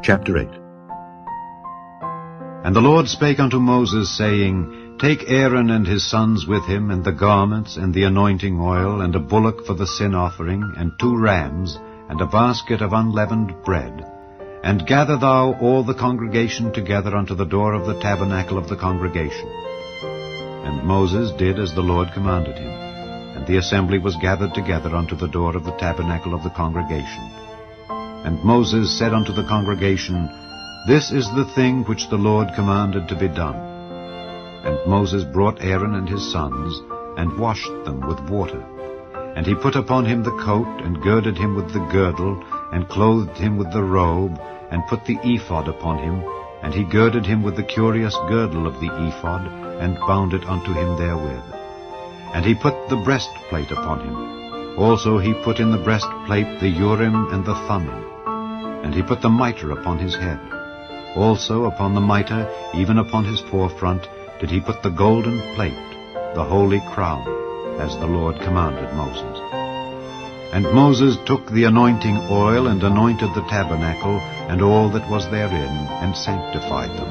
Chapter 8. And the Lord spake unto Moses, saying, Take Aaron and his sons with him, and the garments, and the anointing oil, and a bullock for the sin offering, and 2 rams, and a basket of unleavened bread, and gather thou all the congregation together unto the door of the tabernacle of the congregation. And Moses did as the Lord commanded him, and the assembly was gathered together unto the door of the tabernacle of the congregation. And Moses said unto the congregation, This is the thing which the Lord commanded to be done. And Moses brought Aaron and his sons, and washed them with water. And he put upon him the coat, and girded him with the girdle, and clothed him with the robe, and put the ephod upon him, and he girded him with the curious girdle of the ephod, and bound it unto him therewith. And he put the breastplate upon him. Also he put in the breastplate the Urim and the Thummim. And he put the mitre upon his head. Also upon the mitre, even upon his forefront, did he put the golden plate, the holy crown, as the Lord commanded Moses. And Moses took the anointing oil, and anointed the tabernacle, and all that was therein, and sanctified them.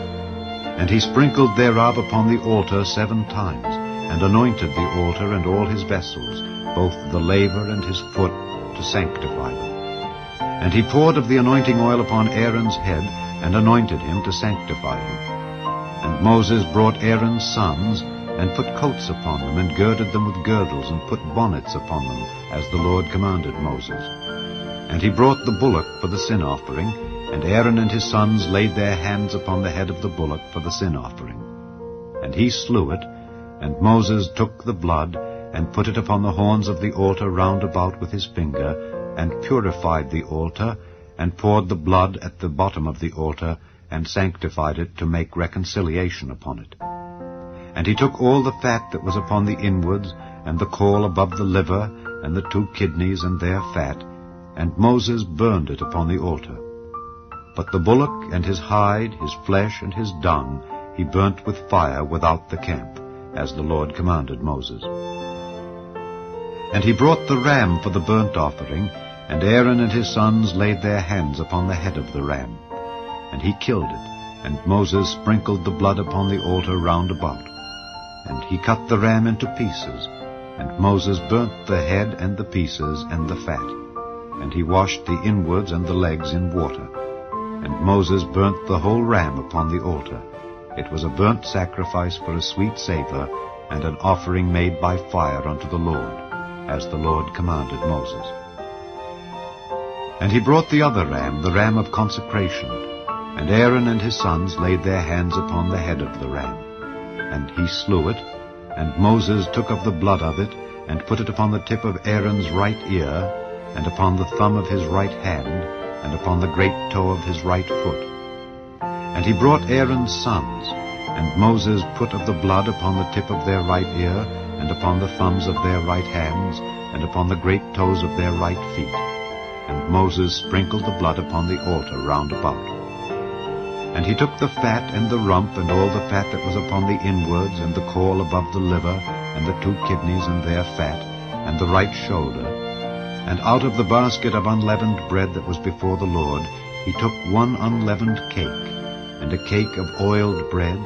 And he sprinkled thereof upon the altar 7 times, and anointed the altar and all his vessels, both the laver and his foot, to sanctify them. And he poured of the anointing oil upon Aaron's head, and anointed him to sanctify him. And Moses brought Aaron's sons, and put coats upon them, and girded them with girdles, and put bonnets upon them, as the Lord commanded Moses. And he brought the bullock for the sin offering, and Aaron and his sons laid their hands upon the head of the bullock for the sin offering. And he slew it, and Moses took the blood, and put it upon the horns of the altar round about with his finger, and purified the altar, and poured the blood at the bottom of the altar, and sanctified it to make reconciliation upon it. And he took all the fat that was upon the inwards, and the caul above the liver, and the 2 kidneys and their fat, and Moses burned it upon the altar. But the bullock and his hide, his flesh and his dung, he burnt with fire without the camp, as the Lord commanded Moses. And he brought the ram for the burnt offering, and Aaron and his sons laid their hands upon the head of the ram. And he killed it, and Moses sprinkled the blood upon the altar round about. And he cut the ram into pieces, and Moses burnt the head and the pieces and the fat. And he washed the inwards and the legs in water. And Moses burnt the whole ram upon the altar. It was a burnt sacrifice for a sweet savour, and an offering made by fire unto the Lord, as the Lord commanded Moses. And he brought the other ram, the ram of consecration, and Aaron and his sons laid their hands upon the head of the ram. And he slew it, and Moses took of the blood of it, and put it upon the tip of Aaron's right ear, and upon the thumb of his right hand, and upon the great toe of his right foot. And he brought Aaron's sons, and Moses put of the blood upon the tip of their right ear, and upon the thumbs of their right hands, and upon the great toes of their right feet. And Moses sprinkled the blood upon the altar round about. And he took the fat and the rump, and all the fat that was upon the inwards, and the caul above the liver, and the 2 kidneys and their fat, and the right shoulder. And out of the basket of unleavened bread that was before the Lord, he took 1 unleavened cake, and a cake of oiled bread,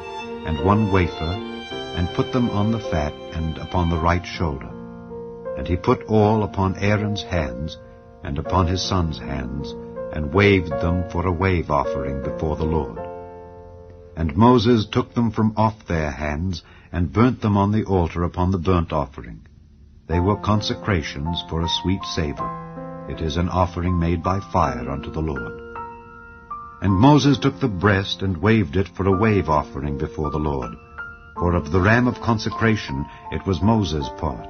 and 1 wafer, and put them on the fat and upon the right shoulder. And he put all upon Aaron's hands, and upon his sons' hands, and waved them for a wave offering before the Lord. And Moses took them from off their hands, and burnt them on the altar upon the burnt offering. They were consecrations for a sweet savour. It is an offering made by fire unto the Lord. And Moses took the breast, and waved it for a wave offering before the Lord. For of the ram of consecration it was Moses' part,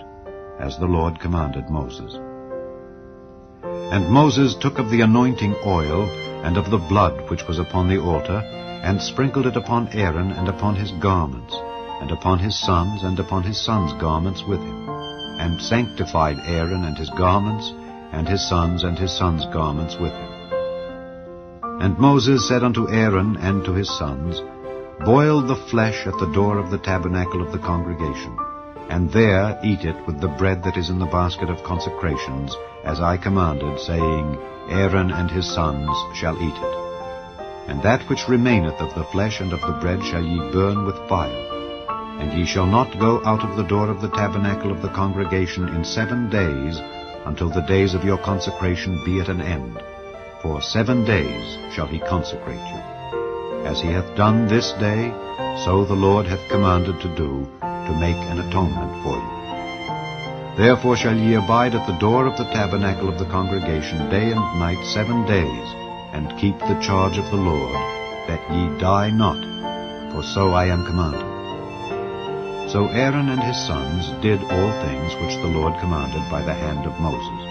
as the Lord commanded Moses. And Moses took of the anointing oil, and of the blood which was upon the altar, and sprinkled it upon Aaron, and upon his garments, and upon his sons, and upon his sons' garments with him, and sanctified Aaron and his garments, and his sons garments with him. And Moses said unto Aaron and to his sons, Boil the flesh at the door of the tabernacle of the congregation, and there eat it with the bread that is in the basket of consecrations, as I commanded, saying, Aaron and his sons shall eat it. And that which remaineth of the flesh and of the bread shall ye burn with fire. And ye shall not go out of the door of the tabernacle of the congregation in 7 days, until the days of your consecration be at an end. For 7 days shall he consecrate you. As he hath done this day, so the Lord hath commanded to do, to make an atonement for you. Therefore shall ye abide at the door of the tabernacle of the congregation day and night 7 days, and keep the charge of the Lord, that ye die not, for so I am commanded. So Aaron and his sons did all things which the Lord commanded by the hand of Moses.